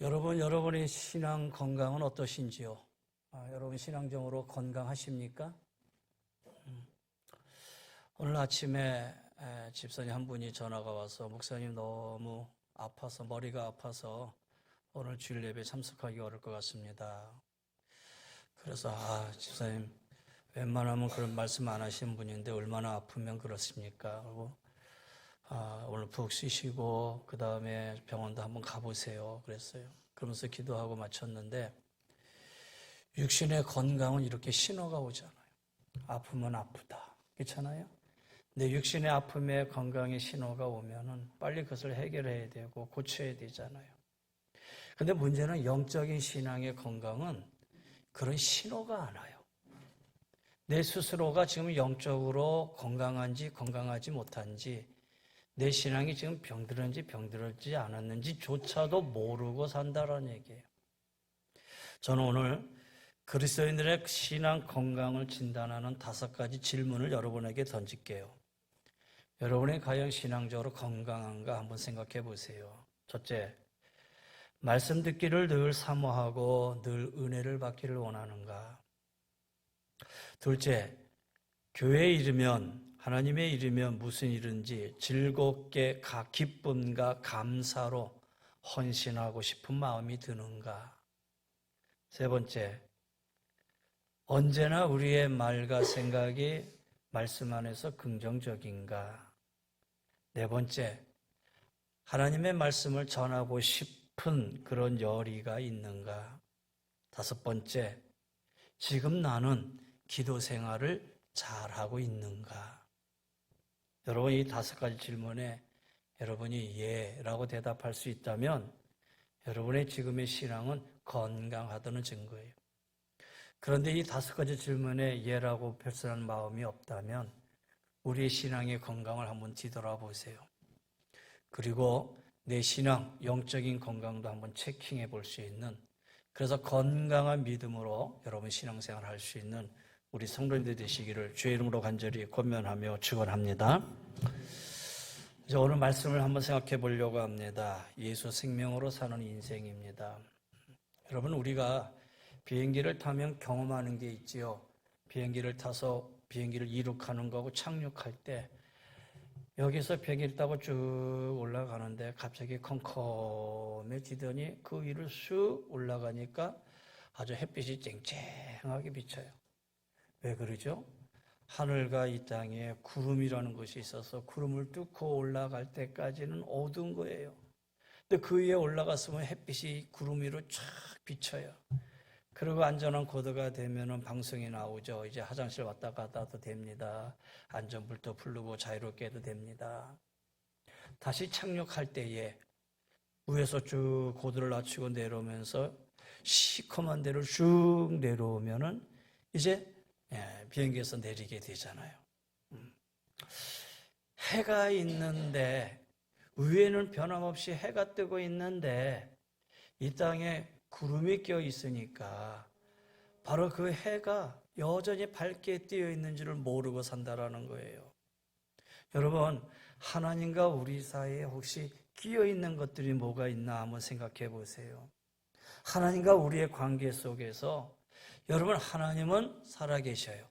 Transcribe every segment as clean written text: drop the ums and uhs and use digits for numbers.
여러분의 신앙 건강은 어떠신지요? 여러분 신앙적으로 건강하십니까? 오늘 아침에 집사님 한 분이 전화가 와서 목사님 너무 아파서 머리가 아파서 오늘 주일 예배에 참석하기 어려울 것 같습니다. 그래서 집사님 웬만하면 그런 말씀 안 하시는 분인데 얼마나 아프면 그렇습니까? 그리고 오늘 푹 쉬시고 그 다음에 병원도 한번 가보세요 그랬어요. 그러면서 기도하고 마쳤는데 육신의 건강은 이렇게 신호가 오잖아요. 아프면 아프다, 그렇잖아요. 내 육신의 아픔에 건강의 신호가 오면은 빨리 그것을 해결해야 되고 고쳐야 되잖아요. 근데 문제는 영적인 신앙의 건강은 그런 신호가 안 와요. 내 스스로가 지금 영적으로 건강한지 건강하지 못한지, 내 신앙이 지금 병들었는지 병들었지 않았는지조차도 모르고 산다라는 얘기예요. 저는 오늘 그리스도인들의 신앙 건강을 진단하는 5가지 질문을 여러분에게 던질게요. 여러분이 과연 신앙적으로 건강한가 한번 생각해 보세요. 첫째, 말씀 듣기를 늘 사모하고 늘 은혜를 받기를 원하는가? 둘째, 교회에 이르면, 하나님의 이르면 무슨 일인지 즐겁게 기쁨과 감사로 헌신하고 싶은 마음이 드는가? 세 번째, 언제나 우리의 말과 생각이 말씀 안에서 긍정적인가? 네 번째, 하나님의 말씀을 전하고 싶은 그런 열의가 있는가? 5번째, 지금 나는 기도 생활을 잘하고 있는가? 여러분, 이 5가지 질문에 여러분이 예라고 대답할 수 있다면 여러분의 지금의 신앙은 건강하다는 증거예요. 그런데 이 5가지 질문에 예라고 표현하는 마음이 없다면 우리의 신앙의 건강을 한번 뒤돌아보세요. 그리고 내 신앙, 영적인 건강도 한번 체킹해 볼 수 있는, 그래서 건강한 믿음으로 여러분 신앙생활을 할 수 있는 우리 성도님들 되시기를 주의 이름으로 간절히 권면하며 축원합니다. 이제 오늘 말씀을 한번 생각해 보려고 합니다. 예수 생명으로 사는 인생입니다. 여러분, 우리가 비행기를 타면 경험하는 게 있지요. 비행기를 타서 비행기를 이륙하는 거고 착륙할 때 여기서 비행기를 타고 쭉 올라가는데 갑자기 컴컴해지더니 그 위를 쑥 올라가니까 아주 햇빛이 쨍쨍하게 비쳐요. 왜 그러죠? 하늘과 이 땅에 구름이라는 것이 있어서 구름을 뚫고 올라갈 때까지는 어두운 거예요. 근데 그 위에 올라갔으면 햇빛이 구름 위로 쫙 비쳐요. 그리고 안전한 고도가 되면은 방송이 나오죠. 이제 화장실 왔다 갔다 해도 됩니다. 안전불도 부르고 자유롭게 해도 됩니다. 다시 착륙할 때에 위에서 쭉 고도를 낮추고 내려오면서 시커먼 데를 쭉 내려오면은 이제 비행기에서 내리게 되잖아요. 해가 있는데, 위에는 변함없이 해가 뜨고 있는데 이 땅에 구름이 껴 있으니까 바로 그 해가 여전히 밝게 띄어 있는지를 모르고 산다라는 거예요. 여러분, 하나님과 우리 사이에 혹시 끼어 있는 것들이 뭐가 있나 한번 생각해 보세요. 하나님과 우리의 관계 속에서 여러분, 하나님은 살아계셔요.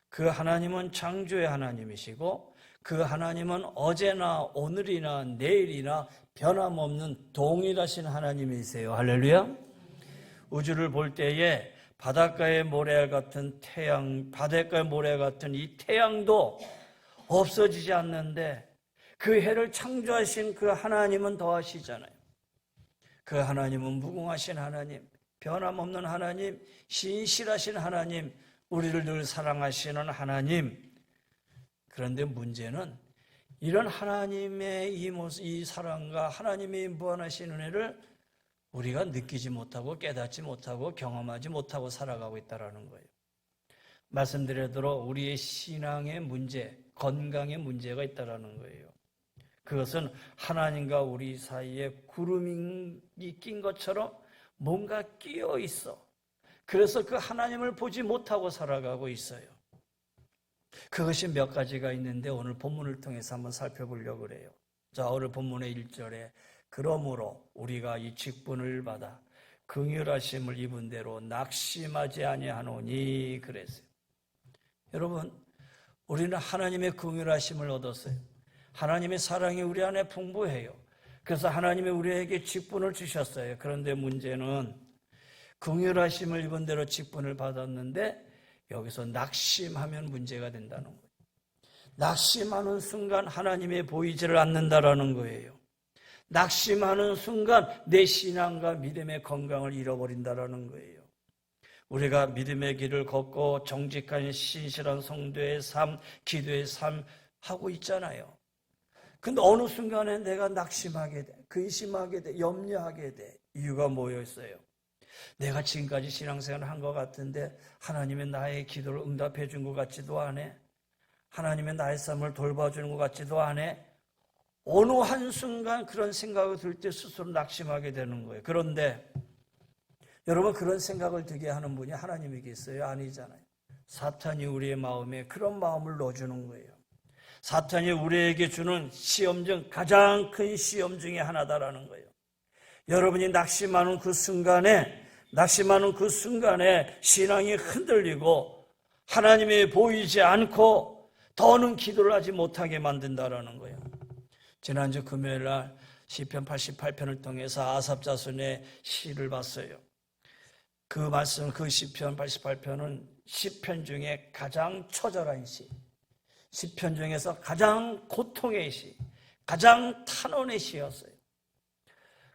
그 하나님은 창조의 하나님이시고 그 하나님은 어제나 오늘이나 내일이나 변함없는 동일하신 하나님이세요. 할렐루야. 우주를 볼 때에 바닷가의 모래 같은 태양, 바닷가의 모래 같은 이 태양도 없어지지 않는데 그 해를 창조하신 그 하나님은 더하시잖아요. 그 하나님은 무궁하신 하나님, 변함없는 하나님, 신실하신 하나님, 우리를 늘 사랑하시는 하나님. 그런데 문제는 이런 하나님의 이 사랑과 하나님의 무한하신 은혜를 우리가 느끼지 못하고 깨닫지 못하고 경험하지 못하고 살아가고 있다는 거예요. 말씀드리도록 우리의 신앙의 문제, 건강의 문제가 있다는 거예요. 그것은 하나님과 우리 사이에 구름이 낀 것처럼 뭔가 끼어 있어. 그래서 그 하나님을 보지 못하고 살아가고 있어요. 그것이 몇 가지가 있는데 오늘 본문을 통해서 한번 살펴보려고 그래요. 자, 오늘 본문의 1절에 그러므로 우리가 이 직분을 받아 긍휼하심을 입은 대로 낙심하지 아니하노니 그랬어요. 여러분, 우리는 하나님의 긍휼하심을 얻었어요. 하나님의 사랑이 우리 안에 풍부해요. 그래서 하나님이 우리에게 직분을 주셨어요. 그런데 문제는 긍휼하심을 입은 대로 직분을 받았는데 여기서 낙심하면 문제가 된다는 거예요. 낙심하는 순간 하나님의 보이지를 않는다라는 거예요. 낙심하는 순간 내 신앙과 믿음의 건강을 잃어버린다라는 거예요. 우리가 믿음의 길을 걷고 정직한 신실한 성도의 삶, 기도의 삶 하고 있잖아요. 근데 어느 순간에 내가 낙심하게 돼, 근심하게 돼, 염려하게 돼. 이유가 뭐였어요? 내가 지금까지 신앙생활을 한 것 같은데 하나님의 나의 기도를 응답해 준 것 같지도 않아. 하나님의 나의 삶을 돌봐주는 것 같지도 않아. 어느 한순간 그런 생각이 들 때 스스로 낙심하게 되는 거예요. 그런데 여러분, 그런 생각을 들게 하는 분이 하나님이겠어요? 아니잖아요. 사탄이 우리의 마음에 그런 마음을 넣어주는 거예요. 사탄이 우리에게 주는 시험 중 가장 큰 시험 중에 하나다라는 거예요. 여러분이 낙심하는 그 순간에 신앙이 흔들리고 하나님이 보이지 않고 더는 기도를 하지 못하게 만든다라는 거예요. 지난주 금요일 날 시편 88편을 통해서 아삽 자손의 시를 봤어요. 그 말씀, 그 시편 88편은 시편 중에 가장 처절한 시, 시편 중에서 가장 고통의 시, 가장 탄원의 시였어요.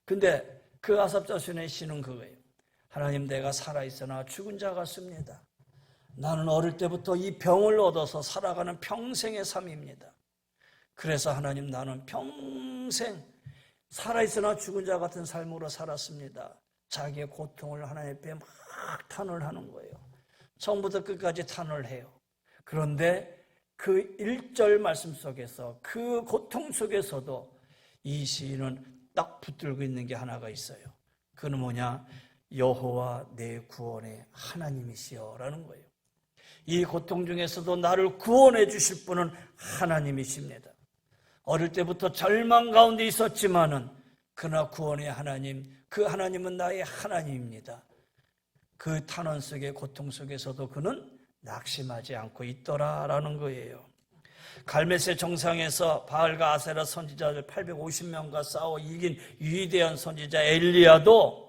근데 그 아삽 자손의 시는 그거예요. 하나님, 내가 살아있으나 죽은 자 같습니다. 나는 어릴 때부터 이 병을 얻어서 살아가는 평생의 삶입니다. 그래서 하나님, 나는 평생 살아있으나 죽은 자 같은 삶으로 살았습니다. 자기의 고통을 하나님 앞에 막 탄원을 하는 거예요. 처음부터 끝까지 탄원을 해요. 그런데 그 1절 말씀 속에서, 그 고통 속에서도 이 시인은 딱 붙들고 있는 게 하나가 있어요. 그는 뭐냐? 여호와 내 구원의 하나님이시여라는 거예요. 이 고통 중에서도 나를 구원해 주실 분은 하나님이십니다. 어릴 때부터 절망 가운데 있었지만은 그러나 구원의 하나님, 그 하나님은 나의 하나님입니다. 그 탄원 속의 고통 속에서도 그는 낙심하지 않고 있더라라는 거예요. 갈멜의 정상에서 바알과 아세라 선지자들 850명과 싸워 이긴 위대한 선지자 엘리야도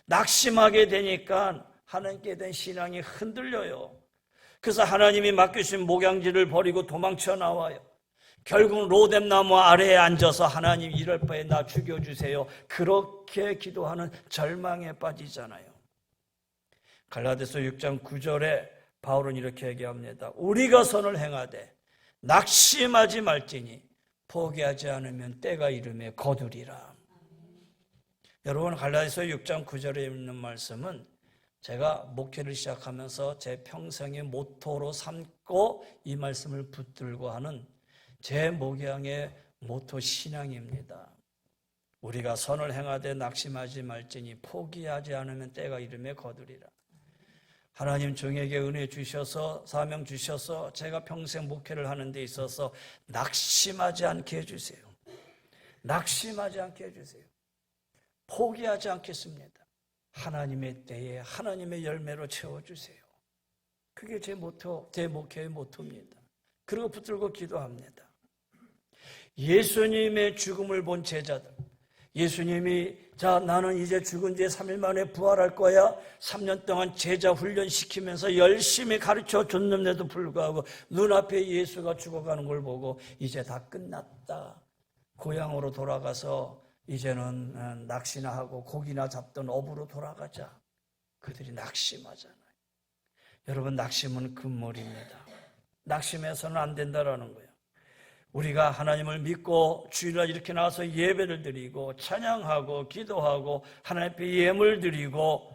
낙심하게 되니까 하나님께 대한 신앙이 흔들려요. 그래서 하나님이 맡기신 목양지를 버리고 도망쳐 나와요. 결국 로뎀나무 아래에 앉아서 하나님, 이럴 바에 나 죽여주세요. 그렇게 기도하는 절망에 빠지잖아요. 갈라디아서 6장 9절에 바울은 이렇게 얘기합니다. 우리가 선을 행하되 낙심하지 말지니 포기하지 않으면 때가 이름에 거두리라. 여러분, 갈라디아서 6장 9절에 있는 말씀은 제가 목회를 시작하면서 제 평생의 모토로 삼고 이 말씀을 붙들고 하는 제 목양의 모토 신앙입니다. 우리가 선을 행하되 낙심하지 말지니 포기하지 않으면 때가 이름에 거두리라. 하나님 종에게 은혜 주셔서, 사명 주셔서 제가 평생 목회를 하는 데 있어서 낙심하지 않게 해주세요. 낙심하지 않게 해주세요. 포기하지 않겠습니다. 하나님의 때에 하나님의 열매로 채워주세요. 그게 제 모토, 제 목회의 모토입니다. 그리고 붙들고 기도합니다. 예수님의 죽음을 본 제자들, 예수님이 자, 나는 이제 죽은 지 3일 만에 부활할 거야. 3년 동안 제자 훈련시키면서 열심히 가르쳐 줬는데도 불구하고 눈앞에 예수가 죽어가는 걸 보고 이제 다 끝났다. 고향으로 돌아가서 이제는 낚시나 하고 고기나 잡던 어부로 돌아가자. 그들이 낙심하잖아요. 여러분, 낙심은 금물입니다. 낙심해서는 안 된다라는 거예요. 우리가 하나님을 믿고 주일날 이렇게 나와서 예배를 드리고 찬양하고 기도하고 하나님 앞에 예물 드리고,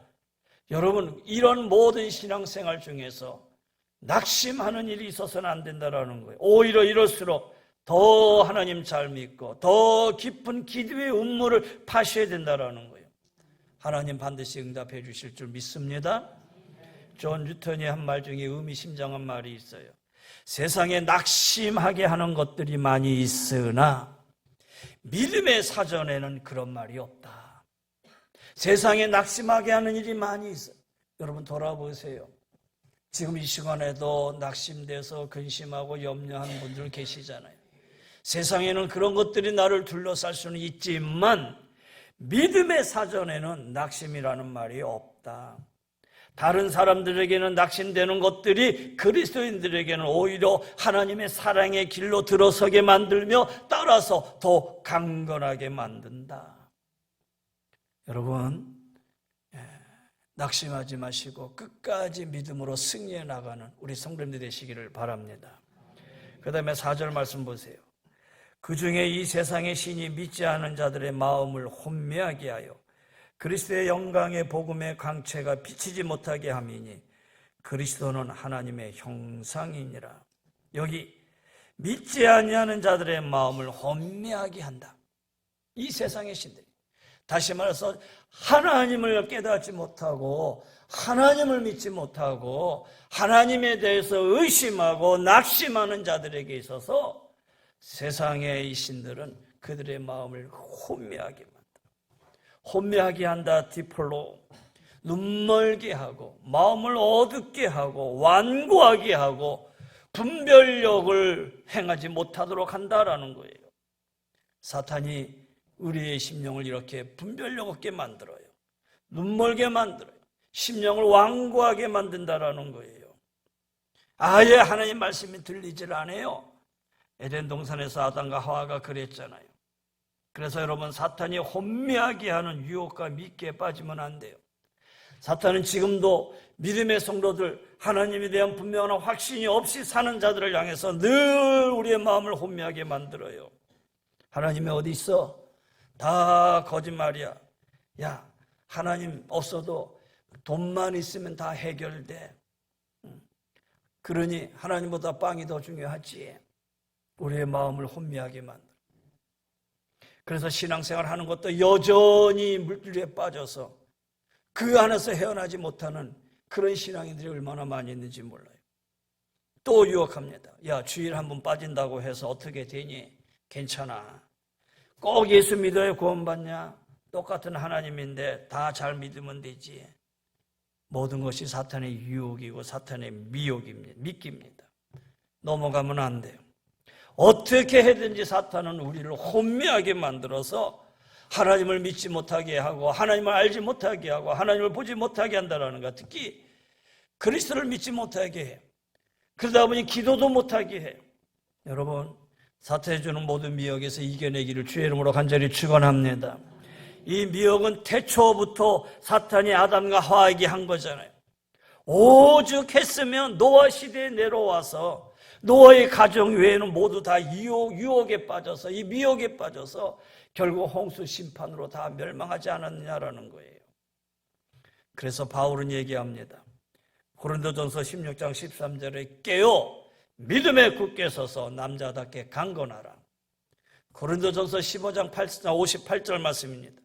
여러분, 이런 모든 신앙생활 중에서 낙심하는 일이 있어서는 안 된다라는 거예요. 오히려 이럴수록 더 하나님 잘 믿고 더 깊은 기도의 운물을 파셔야 된다라는 거예요. 하나님 반드시 응답해 주실 줄 믿습니다. 존 뉴턴이 한 말 중에 의미심장한 말이 있어요. 세상에 낙심하게 하는 것들이 많이 있으나 믿음의 사전에는 그런 말이 없다. 세상에 낙심하게 하는 일이 많이 있어요. 여러분 돌아보세요. 지금 이 시간에도 낙심돼서 근심하고 염려하는 분들 계시잖아요. 세상에는 그런 것들이 나를 둘러쌀 수는 있지만 믿음의 사전에는 낙심이라는 말이 없다. 다른 사람들에게는 낙심되는 것들이 그리스도인들에게는 오히려 하나님의 사랑의 길로 들어서게 만들며 따라서 더 강건하게 만든다. 여러분, 낙심하지 마시고 끝까지 믿음으로 승리해 나가는 우리 성도님들 되시기를 바랍니다. 그 다음에 4절 말씀 보세요. 그 중에 이 세상의 신이 믿지 않은 자들의 마음을 혼미하게 하여 그리스도의 영광의 복음의 광채가 비치지 못하게 함이니 그리스도는 하나님의 형상이니라. 여기 믿지 아니하는 자들의 마음을 혼미하게 한다. 이 세상의 신들이 다시 말해서 하나님을 깨닫지 못하고 하나님을 믿지 못하고 하나님에 대해서 의심하고 낙심하는 자들에게 있어서 세상의 이 신들은 그들의 마음을 혼미하게 만든다. 혼미하게 한다. 디폴로 눈멀게 하고 마음을 어둡게 하고 완고하게 하고 분별력을 행하지 못하도록 한다라는 거예요. 사탄이 우리의 심령을 이렇게 분별력 없게 만들어요. 눈멀게 만들어요. 심령을 완고하게 만든다라는 거예요. 아예 하나님 말씀이 들리질 않아요. 에덴 동산에서 아담과 하와가 그랬잖아요. 그래서 여러분 사탄이 혼미하게 하는 유혹과 미끼에 빠지면 안 돼요. 사탄은 지금도 믿음의 성도들 하나님에 대한 분명한 확신이 없이 사는 자들을 향해서 늘 우리의 마음을 혼미하게 만들어요. 하나님이 어디 있어? 다 거짓말이야. 야, 하나님 없어도 돈만 있으면 다 해결돼. 그러니 하나님보다 빵이 더 중요하지. 우리의 마음을 혼미하게 만들어. 그래서 신앙생활 하는 것도 여전히 물줄기에 빠져서 그 안에서 헤어나지 못하는 그런 신앙인들이 얼마나 많이 있는지 몰라요. 또 유혹합니다. 야, 주일 한 번 빠진다고 해서 어떻게 되니? 괜찮아. 꼭 예수 믿어야 구원받냐? 똑같은 하나님인데 다 잘 믿으면 되지. 모든 것이 사탄의 유혹이고 사탄의 미끼입니다. 넘어가면 안 돼요. 어떻게 해든지 사탄은 우리를 혼미하게 만들어서 하나님을 믿지 못하게 하고 하나님을 알지 못하게 하고 하나님을 보지 못하게 한다는 것. 특히 그리스도를 믿지 못하게 해요. 그러다 보니 기도도 못하게 해요. 여러분, 사탄이 주는 모든 미혹에서 이겨내기를 주의 이름으로 간절히 축원합니다. 이 미혹은 태초부터 사탄이 아담과 하와에게 한 거잖아요. 오죽 했으면 노아 시대에 내려와서 노아의 가정 외에는 모두 다 유혹에 빠져서 이 미혹에 빠져서 결국 홍수 심판으로 다 멸망하지 않았느냐라는 거예요. 그래서 바울은 얘기합니다. 고린도전서 16장 13절에 깨어 믿음에 굳게 서서 남자답게 강건하라. 고린도전서 15장 58절 말씀입니다.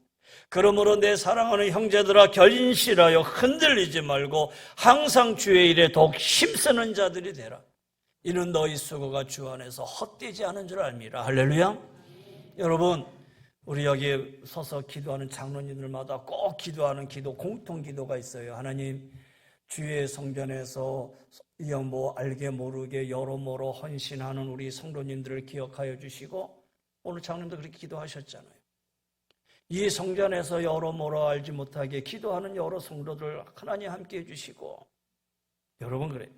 그러므로 내 사랑하는 형제들아 결인실하여 흔들리지 말고 항상 주의 일에 더욱 힘쓰는 자들이 되라. 이는 너희 수고가 주 안에서 헛되지 않은 줄 알미라. 할렐루야. 여러분, 우리 여기 서서 기도하는 장로님들마다 꼭 기도하는 기도, 공통 기도가 있어요. 하나님, 주의 성전에서 알게 모르게 여러모로 헌신하는 우리 성도님들을 기억하여 주시고, 오늘 장로님도 그렇게 기도하셨잖아요. 이 성전에서 여러모로 알지 못하게 기도하는 여러 성도들 하나님 함께 해주시고, 여러분 그래요.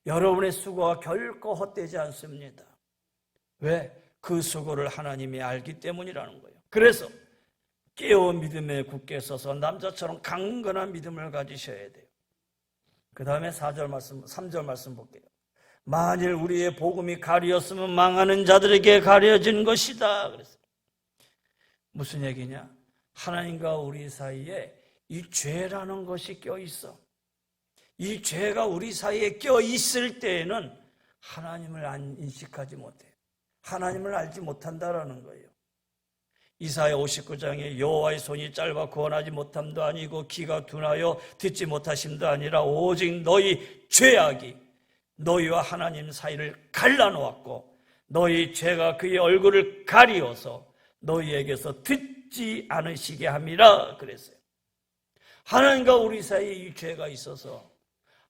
여러분의 수고가 결코 헛되지 않습니다. 왜? 그 수고를 하나님이 알기 때문이라는 거예요. 그래서 깨어 믿음에 굳게 서서 남자처럼 강건한 믿음을 가지셔야 돼요. 그 다음에 3절 말씀 볼게요. 만일 우리의 복음이 가리었으면 망하는 자들에게 가려진 것이다. 그랬어요. 무슨 얘기냐? 하나님과 우리 사이에 이 죄라는 것이 껴있어. 이 죄가 우리 사이에 껴있을 때에는 하나님을 인식하지 못해요. 하나님을 알지 못한다라는 거예요. 이사야 59장에 여호와의 손이 짧아 구원하지 못함도 아니고 귀가 둔하여 듣지 못하심도 아니라 오직 너희 죄악이 너희와 하나님 사이를 갈라놓았고 너희 죄가 그의 얼굴을 가리워서 너희에게서 듣지 않으시게 함이라 그랬어요. 하나님과 우리 사이에 이 죄가 있어서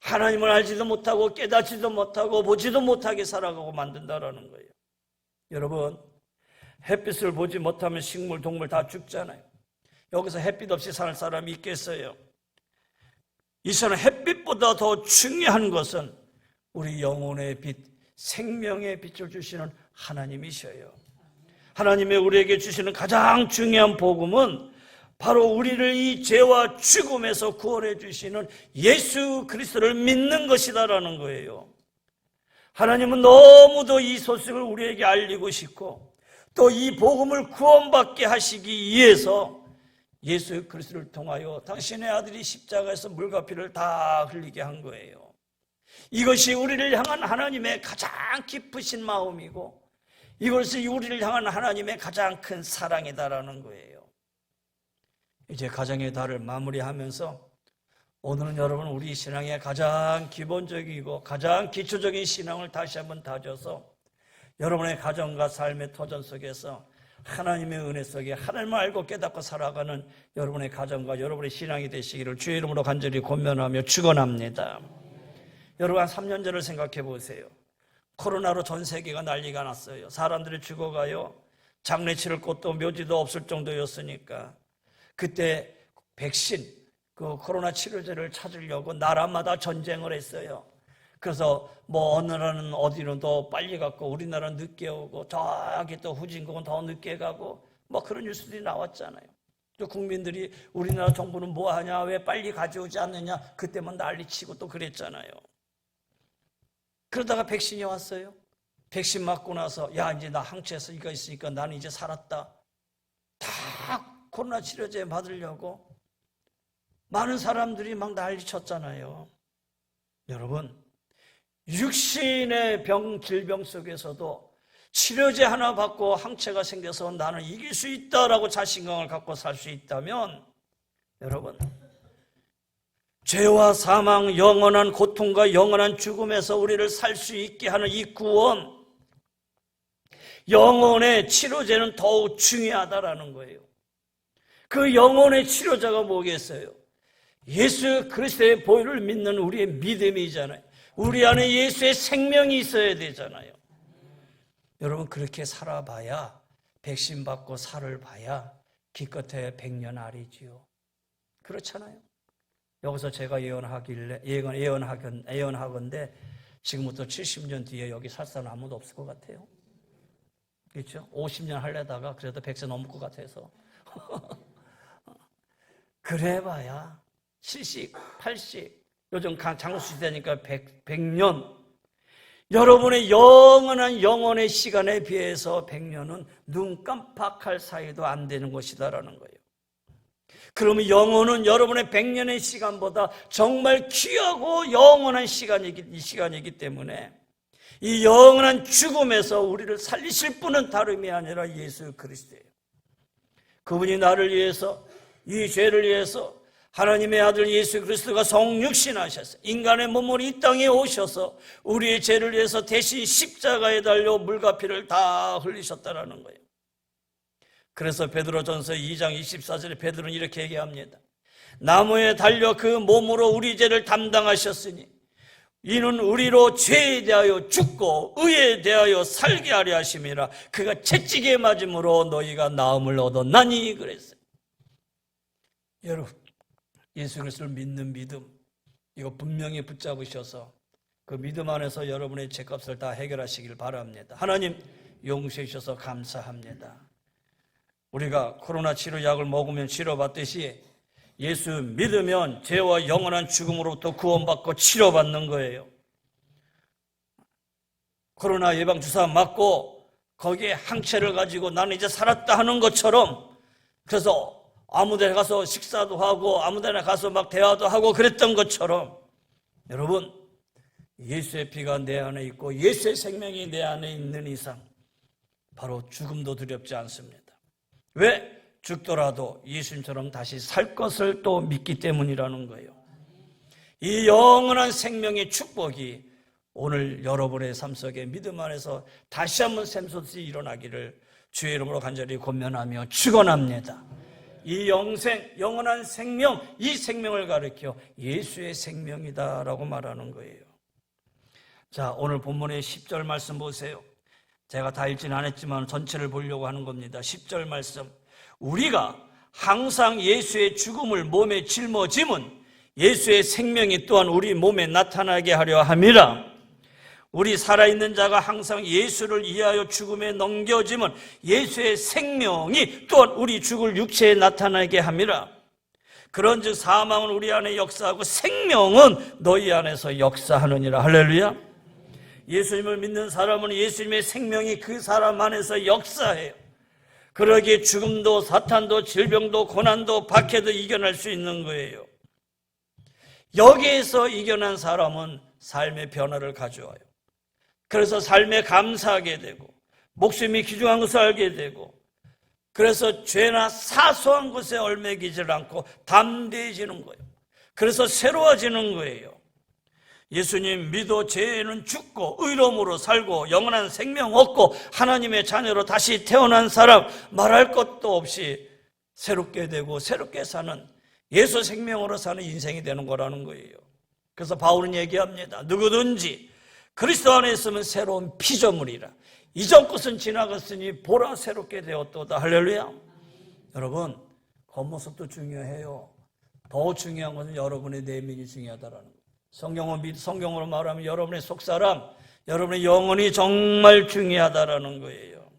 하나님을 알지도 못하고 깨닫지도 못하고 보지도 못하게 살아가고 만든다라는 거예요. 여러분, 햇빛을 보지 못하면 식물, 동물 다 죽잖아요. 여기서 햇빛 없이 살 사람이 있겠어요? 이 세상 햇빛보다 더 중요한 것은 우리 영혼의 빛, 생명의 빛을 주시는 하나님이셔요. 하나님의 우리에게 주시는 가장 중요한 복음은 바로 우리를 이 죄와 죽음에서 구원해 주시는 예수 그리스도를 믿는 것이다라는 거예요. 하나님은 너무도 이 소식을 우리에게 알리고 싶고 또 이 복음을 구원받게 하시기 위해서 예수 그리스도를 통하여 당신의 아들이 십자가에서 물과 피를 다 흘리게 한 거예요. 이것이 우리를 향한 하나님의 가장 깊으신 마음이고 이것이 우리를 향한 하나님의 가장 큰 사랑이다라는 거예요. 이제 가정의 달을 마무리하면서 오늘은 여러분 우리 신앙의 가장 기본적이고 가장 기초적인 신앙을 다시 한번 다져서 여러분의 가정과 삶의 터전 속에서 하나님의 은혜 속에 하나님을 알고 깨닫고 살아가는 여러분의 가정과 여러분의 신앙이 되시기를 주의 이름으로 간절히 권면하며 축원합니다. 여러분 한 3년 전을 생각해 보세요. 코로나로 전 세계가 난리가 났어요. 사람들이 죽어가요. 장례 치를 곳도 묘지도 없을 정도였으니까 그때 백신, 그 코로나 치료제를 찾으려고 나라마다 전쟁을 했어요. 그래서 뭐 어느 나라는 어디는 더 빨리 갔고 우리나라는 늦게 오고 저기 또 후진국은 더 늦게 가고 뭐 그런 뉴스들이 나왔잖아요. 또 국민들이 우리나라 정부는 뭐 하냐, 왜 빨리 가져오지 않느냐, 그때만 난리치고 또 그랬잖아요. 그러다가 백신이 왔어요. 백신 맞고 나서 야 이제 나 항체에서 이거 있으니까 나는 이제 살았다. 다 코로나 치료제 받으려고 많은 사람들이 막 난리쳤잖아요. 여러분, 육신의 질병 속에서도 치료제 하나 받고 항체가 생겨서 나는 이길 수 있다라고 자신감을 갖고 살 수 있다면 여러분, 죄와 사망, 영원한 고통과 영원한 죽음에서 우리를 살 수 있게 하는 이 구원, 영혼의 치료제는 더욱 중요하다라는 거예요. 그 영혼의 치료자가 뭐겠어요? 예수 그리스도의 보혈을 믿는 우리의 믿음이잖아요. 우리 안에 예수의 생명이 있어야 되잖아요. 여러분 그렇게 살아봐야 백신 받고 살을 봐야 기껏해 100년 아래지요. 그렇잖아요. 여기서 제가 예언하건대 지금부터 70년 뒤에 여기 살 사람 아무도 없을 것 같아요. 그렇죠? 50년 하려다가 그래도 100세 넘을 것 같아서 그래봐야 70, 80, 요즘 장수시대니까 100년. 여러분의 영원한 영혼의 시간에 비해서 100년은 눈 깜빡할 사이도 안 되는 것이다라는 거예요. 그러면 영혼은 여러분의 100년의 시간보다 정말 귀하고 영원한 시간이기 때문에 이 영원한 죽음에서 우리를 살리실 분은 다름이 아니라 예수 그리스도예요. 그분이 나를 위해서, 이 죄를 위해서 하나님의 아들 예수 그리스도가 성육신하셔서 인간의 몸으로 이 땅에 오셔서 우리의 죄를 위해서 대신 십자가에 달려 물과 피를 다 흘리셨다라는 거예요. 그래서 베드로전서 2장 24절에 베드로는 이렇게 얘기합니다. 나무에 달려 그 몸으로 우리 죄를 담당하셨으니 이는 우리로 죄에 대하여 죽고 의에 대하여 살게 하려 하심이라. 그가 채찍에 맞음으로 너희가 나음을 얻었나니 그랬어요. 여러분, 예수 그리스도를 믿는 믿음, 이거 분명히 붙잡으셔서 그 믿음 안에서 여러분의 죄값을 다 해결하시길 바랍니다. 하나님 용서해 주셔서 감사합니다. 우리가 코로나 치료약을 먹으면 치료받듯이 예수 믿으면 죄와 영원한 죽음으로부터 구원받고 치료받는 거예요. 코로나 예방주사 맞고 거기에 항체를 가지고 나는 이제 살았다 하는 것처럼, 그래서 아무 데나 가서 식사도 하고 아무 데나 가서 막 대화도 하고 그랬던 것처럼, 여러분 예수의 피가 내 안에 있고 예수의 생명이 내 안에 있는 이상 바로 죽음도 두렵지 않습니다. 왜? 죽더라도 예수님처럼 다시 살 것을 또 믿기 때문이라는 거예요. 이 영원한 생명의 축복이 오늘 여러분의 삶 속에 믿음 안에서 다시 한번 샘솟이 일어나기를 주의 이름으로 간절히 권면하며 축원합니다. 이 영원한 생명, 이 생명을 가리켜 예수의 생명이다라고 말하는 거예요. 자, 오늘 본문의 10절 말씀 보세요. 제가 다 읽지는 않았지만 전체를 보려고 하는 겁니다. 10절 말씀. 우리가 항상 예수의 죽음을 몸에 짊어짐은 예수의 생명이 또한 우리 몸에 나타나게 하려 함이라. 우리 살아있는 자가 항상 예수를 이해하여 죽음에 넘겨짐은 예수의 생명이 또한 우리 죽을 육체에 나타나게 함이라. 그런즉 사망은 우리 안에 역사하고 생명은 너희 안에서 역사하느니라. 할렐루야. 예수님을 믿는 사람은 예수님의 생명이 그 사람 안에서 역사해요. 그러기에 죽음도 사탄도 질병도 고난도 박해도 이겨낼 수 있는 거예요. 여기에서 이겨낸 사람은 삶의 변화를 가져와요. 그래서 삶에 감사하게 되고 목숨이 귀중한 것을 알게 되고 그래서 죄나 사소한 것에 얽매이질 않고 담대해지는 거예요. 그래서 새로워지는 거예요. 예수님 믿어 죄에는 죽고 의로움으로 살고 영원한 생명 얻고 하나님의 자녀로 다시 태어난 사람 말할 것도 없이 새롭게 되고 새롭게 사는 예수 생명으로 사는 인생이 되는 거라는 거예요. 그래서 바울은 얘기합니다. 누구든지 그리스도 안에 있으면 새로운 피조물이라. 이전 것은 지나갔으니 보라 새롭게 되었도다. 할렐루야. 여러분, 겉모습도 중요해요. 더 중요한 것은 여러분의 내면이 중요하다라는 거예요. 성경으로 말하면 여러분의 속사람, 여러분의 영혼이 정말 중요하다라는 거예요.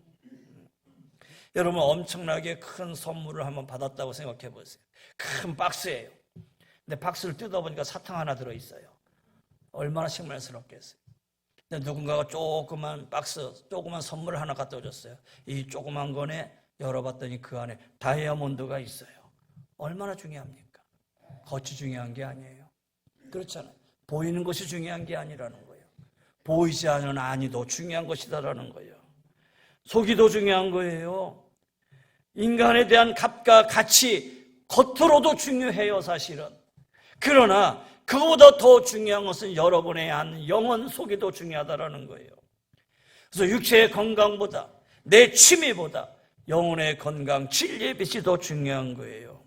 여러분, 엄청나게 큰 선물을 한번 받았다고 생각해 보세요. 큰 박스예요. 근데 박스를 뜯어보니까 사탕 하나 들어있어요. 얼마나 실망스럽겠어요. 근데 누군가가 조그만 박스, 조그만 선물을 하나 갖다 줬어요. 이 조그만 거에 열어봤더니 그 안에 다이아몬드가 있어요. 얼마나 중요합니까? 겉이 중요한 게 아니에요. 그렇잖아요. 보이는 것이 중요한 게 아니라는 거예요. 보이지 않는 안이도 중요한 것이다라는 거예요. 속이 더 중요한 거예요. 인간에 대한 값과 가치, 겉으로도 중요해요, 사실은. 그러나 그보다 더 중요한 것은 여러분의 안, 영혼 속이 더 중요하다는 거예요. 그래서 육체의 건강보다 내 취미보다 영혼의 건강, 진리의 빛이 더 중요한 거예요.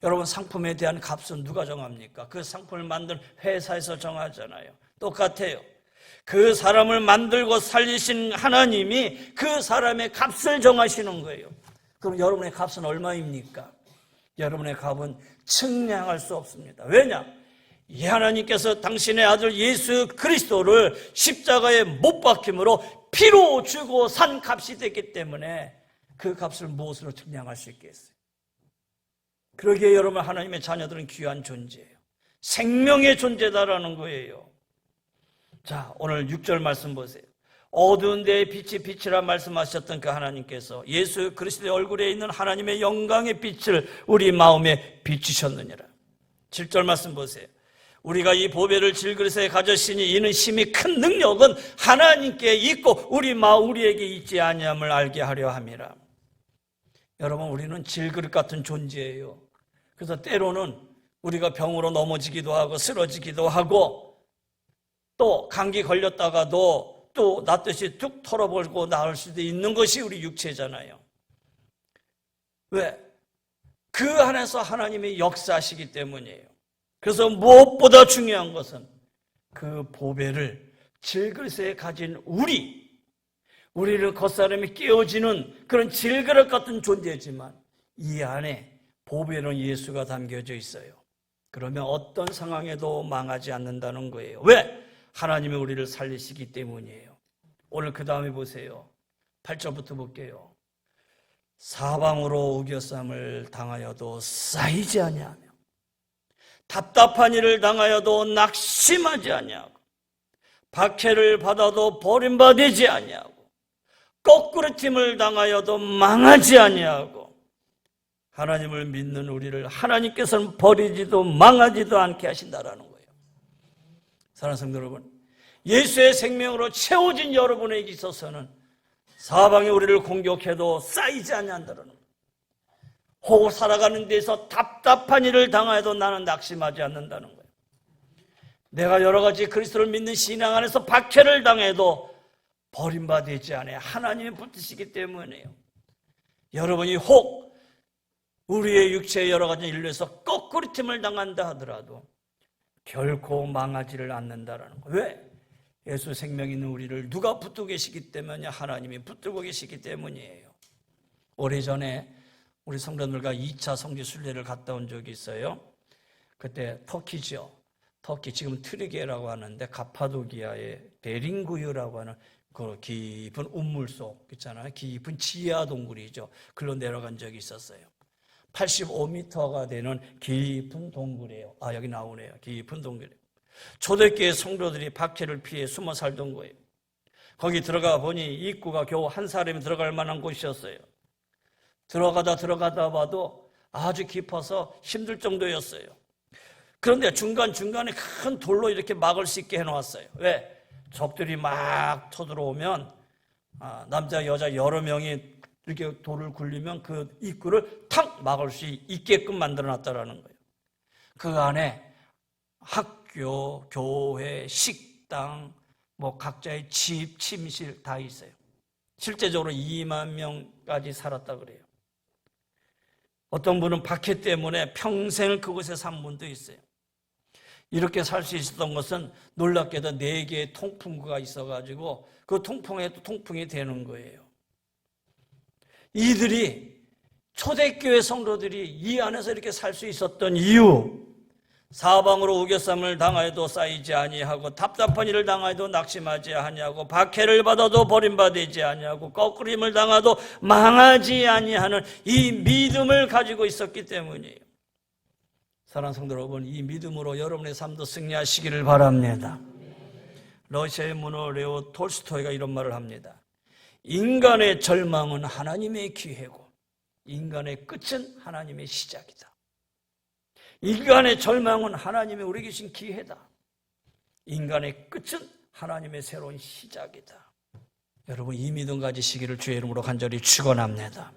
여러분, 상품에 대한 값은 누가 정합니까? 그 상품을 만든 회사에서 정하잖아요. 똑같아요. 그 사람을 만들고 살리신 하나님이 그 사람의 값을 정하시는 거예요. 그럼 여러분의 값은 얼마입니까? 여러분의 값은 측량할 수 없습니다. 왜냐? 이 하나님께서 당신의 아들 예수 그리스도를 십자가에 못 박힘으로 피로 주고 산 값이 됐기 때문에 그 값을 무엇으로 측량할 수 있겠어요? 그러기에 여러분, 하나님의 자녀들은 귀한 존재예요. 생명의 존재다라는 거예요. 자, 오늘 6절 말씀 보세요. 어두운 데에 빛이 빛이라 말씀하셨던 그 하나님께서 예수 그리스도의 얼굴에 있는 하나님의 영광의 빛을 우리 마음에 비추셨느니라. 7절 말씀 보세요. 우리가 이 보배를 질그릇에 가졌으니 이는 심히 큰 능력은 하나님께 있고 우리에게 있지 아니함을 알게 하려 함이라. 여러분, 우리는 질그릇 같은 존재예요. 그래서 때로는 우리가 병으로 넘어지기도 하고 쓰러지기도 하고 또 감기 걸렸다가도 또 낫듯이 뚝 털어버리고 나을 수도 있는 것이 우리 육체잖아요. 왜? 그 안에서 하나님이 역사하시기 때문이에요. 그래서 무엇보다 중요한 것은 그 보배를 질그릇에 가진 우리를 겉사람이 깨어지는 그런 질그릇 같은 존재지만 이 안에 보배는 예수가 담겨져 있어요. 그러면 어떤 상황에도 망하지 않는다는 거예요. 왜? 하나님이 우리를 살리시기 때문이에요. 오늘 그 다음에 보세요. 8절부터 볼게요. 사방으로 우겨쌈을 당하여도 쌓이지 아니하며 답답한 일을 당하여도 낙심하지 아니하고 박해를 받아도 버림받지 아니하고 거꾸로짐을 당하여도 망하지 아니하고 하나님을 믿는 우리를 하나님께서는 버리지도 망하지도 않게 하신다라는 거예요. 사랑하는 성도 여러분, 예수의 생명으로 채워진 여러분에게 있어서는 사방이 우리를 공격해도 쌓이지 않는다는 거예요. 혹 살아가는 데서 답답한 일을 당하여도 나는 낙심하지 않는다는 거예요. 내가 여러 가지 그리스도를 믿는 신앙 안에서 박해를 당해도 버림받지 않아요. 하나님이 붙으시기 때문이에요. 여러분이 혹 우리의 육체의 여러 가지 일로에서 거꾸리팀을 당한다 하더라도 결코 망하지를 않는다라는 거예요. 왜? 예수 생명 있는 우리를 누가 붙들고 계시기 때문에 하나님이 붙들고 계시기 때문이에요. 오래전에 우리 성도들과 2차 성지 순례를 갔다 온 적이 있어요. 그때 터키죠. 터키 지금 트르키예라고 하는데 가파도기아의 베링구유라고 하는 그 깊은 운물속 있잖아요. 깊은 지하 동굴이죠. 글로 내려간 적이 있었어요. 85m가 되는 깊은 동굴이에요. 여기 나오네요. 깊은 동굴이에요. 초대교회 성도들이 박해를 피해 숨어 살던 거예요. 거기 들어가 보니 입구가 겨우 한 사람이 들어갈 만한 곳이었어요. 들어가다 봐도 아주 깊어서 힘들 정도였어요. 그런데 중간중간에 큰 돌로 이렇게 막을 수 있게 해놓았어요. 왜? 적들이 막 쳐들어오면 남자 여자 여러 명이 이렇게 돌을 굴리면 그 입구를 탁 막을 수 있게끔 만들어놨다라는 거예요. 그 안에 학교, 교회, 식당, 각자의 집, 침실 다 있어요. 실제적으로 2만 명까지 살았다 그래요. 어떤 분은 박해 때문에 평생을 그곳에 산 분도 있어요. 이렇게 살 수 있었던 것은 놀랍게도 4개의 통풍구가 있어가지고 그 통풍에도 통풍이 되는 거예요. 이들이 초대교회 성도들이 이 안에서 이렇게 살 수 있었던 이유, 사방으로 우겨쌈을 당하여도 쌓이지 아니하고 답답한 일을 당하여도 낙심하지 아니하고 박해를 받아도 버림받지 아니하고 거꾸림을 당하도 망하지 아니하는 이 믿음을 가지고 있었기 때문이에요. 사랑하는 성도 여러분, 이 믿음으로 여러분의 삶도 승리하시기를 바랍니다. 러시아의 문호 레오 톨스토이가 이런 말을 합니다. 인간의 절망은 하나님의 기회고 인간의 끝은 하나님의 시작이다. 인간의 절망은 하나님의 우리에게 주신 기회다. 인간의 끝은 하나님의 새로운 시작이다. 여러분, 이 믿음 가지시기를 주의 이름으로 간절히 축원합니다.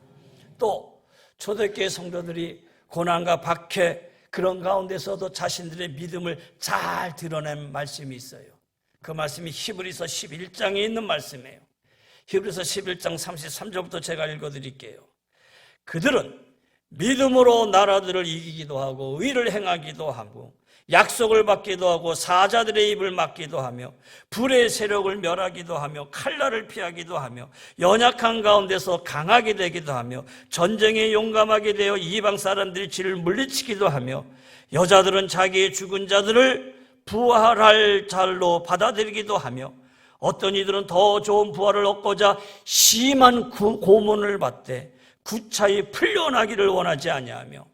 또 초대교회 성도들이 고난과 박해 그런 가운데서도 자신들의 믿음을 잘 드러낸 말씀이 있어요. 그 말씀이 히브리서 11장에 있는 말씀이에요. 히브리서 11장 33절부터 제가 읽어드릴게요. 그들은 믿음으로 나라들을 이기기도 하고 의를 행하기도 하고 약속을 받기도 하고 사자들의 입을 막기도 하며 불의 세력을 멸하기도 하며 칼날을 피하기도 하며 연약한 가운데서 강하게 되기도 하며 전쟁에 용감하게 되어 이방 사람들이 지를 물리치기도 하며 여자들은 자기의 죽은 자들을 부활할 잘로 받아들이기도 하며 어떤 이들은 더 좋은 부활을 얻고자 심한 고문을 받되 구차히 풀려나기를 원하지 아니하며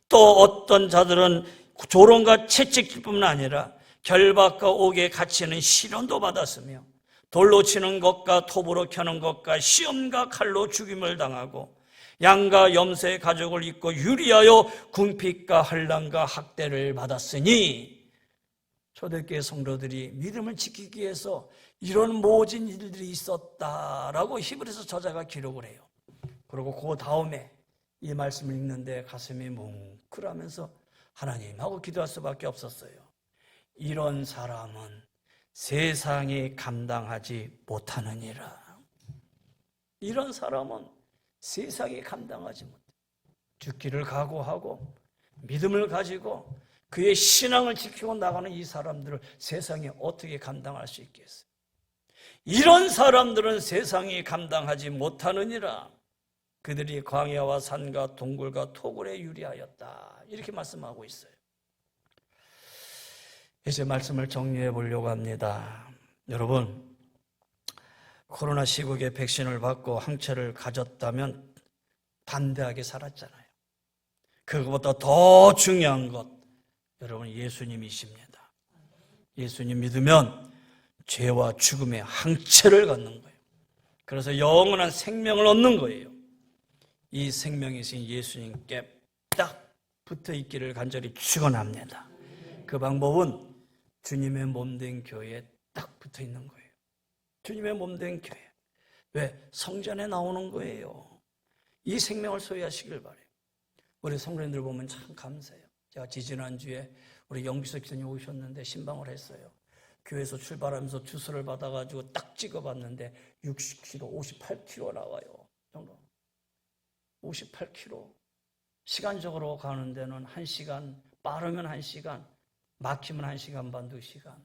또 어떤 자들은 조롱과 채찍뿐만 아니라 결박과 옥에 갇히는 시련도 받았으며 돌로 치는 것과 톱으로 켜는 것과 시험과 칼로 죽임을 당하고 양과 염소의 가죽을 입고 유리하여 궁핍과 환난과 학대를 받았으니 초대교회 성도들이 믿음을 지키기 위해서 이런 모진 일들이 있었다라고 히브리서 저자가 기록을 해요. 그리고 그 다음에 이 말씀을 읽는데 가슴이 뭉클하면서 하나님하고 기도할 수밖에 없었어요. 이런 사람은 세상이 감당하지 못하느니라. 이런 사람은 세상이 감당하지 못해. 죽기를 각오하고 믿음을 가지고 그의 신앙을 지키고 나가는 이 사람들을 세상이 어떻게 감당할 수 있겠어요? 이런 사람들은 세상이 감당하지 못하느니라. 그들이 광야와 산과 동굴과 토굴에 유리하였다. 이렇게 말씀하고 있어요. 이제 말씀을 정리해 보려고 합니다. 여러분, 코로나 시국에 백신을 받고 항체를 가졌다면 담대하게 살았잖아요. 그것보다 더 중요한 것, 여러분 예수님이십니다. 예수님 믿으면 죄와 죽음의 항체를 갖는 거예요. 그래서 영원한 생명을 얻는 거예요. 이 생명이신 예수님께 딱 붙어 있기를 간절히 축원합니다. 그 방법은 주님의 몸된 교회에 딱 붙어 있는 거예요. 주님의 몸된 교회. 왜? 성전에 나오는 거예요. 이 생명을 소유하시길 바라요. 우리 성도님들 보면 참 감사해요. 제가 지지난주에 우리 영비석 기자님 오셨는데 신방을 했어요. 교회에서 출발하면서 주소를 받아가지고 딱 찍어봤는데 60km, 58km 나와요. 정도. 58km. 시간적으로 가는 데는 1시간, 빠르면 1시간, 막히면 1시간 반, 2시간.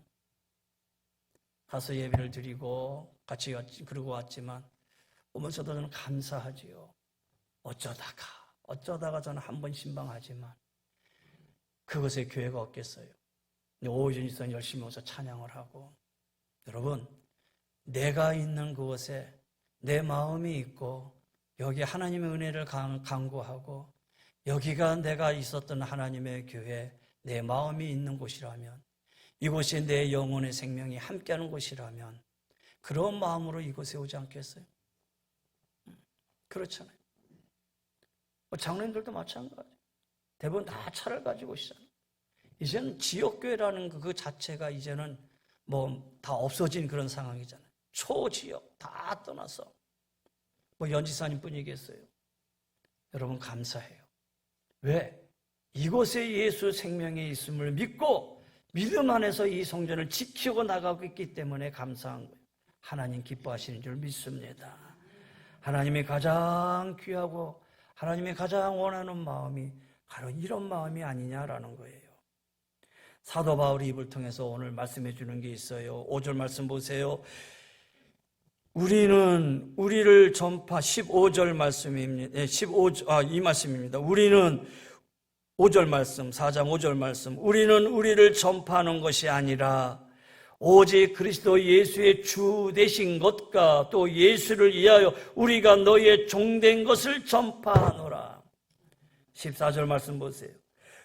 가서 예배를 드리고 같이 그러고 왔지만 오면서도 저는 감사하지요. 어쩌다가 저는 한 번 신방하지만 그것에 교회가 없겠어요. 오전 있어 열심히 와서 찬양을 하고. 여러분, 내가 있는 그곳에 내 마음이 있고 여기 하나님의 은혜를 간구하고 여기가 내가 있었던 하나님의 교회, 내 마음이 있는 곳이라면, 이곳이 내 영혼의 생명이 함께하는 곳이라면 그런 마음으로 이곳에 오지 않겠어요? 그렇잖아요. 장로님들도 마찬가지. 대부분 다 차를 가지고 오시잖아요. 이제는 지역교회라는 그 자체가 이제는 다 없어진 그런 상황이잖아요. 초지역 다 떠나서 연지사님 뿐이겠어요. 여러분 감사해요. 왜? 이곳에 예수 생명이 있음을 믿고 믿음 안에서 이 성전을 지키고 나가고 있기 때문에 감사한 거예요. 하나님 기뻐하시는 줄 믿습니다. 하나님이 가장 귀하고 하나님이 가장 원하는 마음이 바로 이런 마음이 아니냐라는 거예요. 사도 바울이 입을 통해서 오늘 말씀해 주는 게 있어요. 5절 말씀 보세요. 우리를 전파 15절 말씀입니다. 이 말씀입니다. 우리는 5절 말씀, 4장 5절 말씀. 우리는 우리를 전파하는 것이 아니라 오직 그리스도 예수의 주 되신 것과 또 예수를 위하여 우리가 너희의 종된 것을 전파하노라. 14절 말씀 보세요.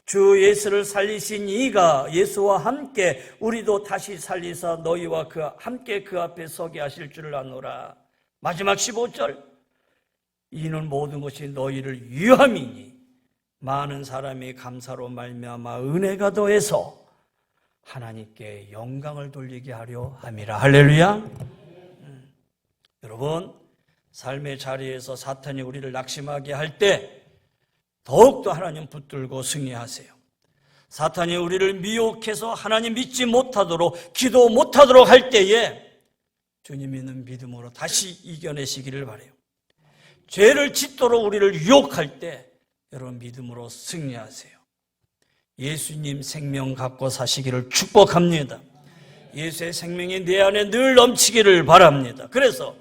주 예수를 살리신 이가 예수와 함께 우리도 다시 살리사 너희와 함께 그 앞에 서게 하실 줄 아노라. 마지막 15절. 이는 모든 것이 너희를 위함이니 많은 사람이 감사로 말미암아 은혜가 더해서 하나님께 영광을 돌리게 하려 함이라. 할렐루야. 여러분, 삶의 자리에서 사탄이 우리를 낙심하게 할 때 더욱더 하나님 붙들고 승리하세요. 사탄이 우리를 미혹해서 하나님 믿지 못하도록, 기도 못하도록 할 때에 주님 있는 믿음으로 다시 이겨내시기를 바라요. 죄를 짓도록 우리를 유혹할 때 여러분 믿음으로 승리하세요. 예수님 생명 갖고 사시기를 축복합니다. 예수의 생명이 내 안에 늘 넘치기를 바랍니다. 그래서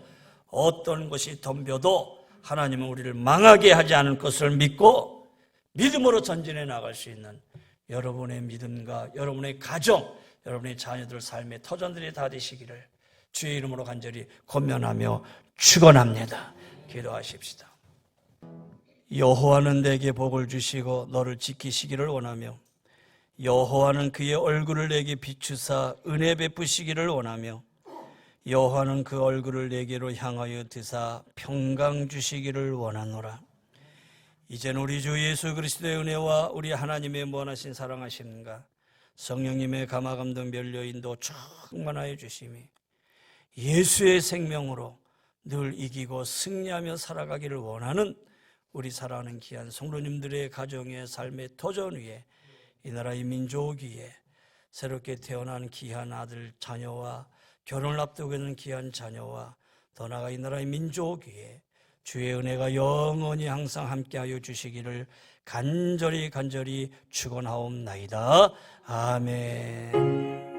어떤 것이 덤벼도 하나님은 우리를 망하게 하지 않을 것을 믿고 믿음으로 전진해 나갈 수 있는 여러분의 믿음과 여러분의 가정, 여러분의 자녀들 삶의 터전들이 다 되시기를 주의 이름으로 간절히 권면하며 축원합니다. 기도하십시다. 여호와는 내게 복을 주시고 너를 지키시기를 원하며 여호와는 그의 얼굴을 내게 비추사 은혜 베푸시기를 원하며 여호와는 그 얼굴을 내게로 향하여 드사 평강 주시기를 원하노라. 이제는 우리 주 예수 그리스도의 은혜와 우리 하나님의 무한하신 사랑하심과 성령님의 감화감동 면류인도 충만하여 주심이 예수의 생명으로 늘 이기고 승리하며 살아가기를 원하는 우리 사랑하는 귀한 성도님들의 가정의 삶의 터전 위에 이 나라의 민족 위에 새롭게 태어난 귀한 아들 자녀와 결혼을 앞두고 있는 귀한 자녀와 더 나아가 이 나라의 민족 위에 주의 은혜가 영원히 항상 함께하여 주시기를 간절히 축원하옵나이다. 아멘.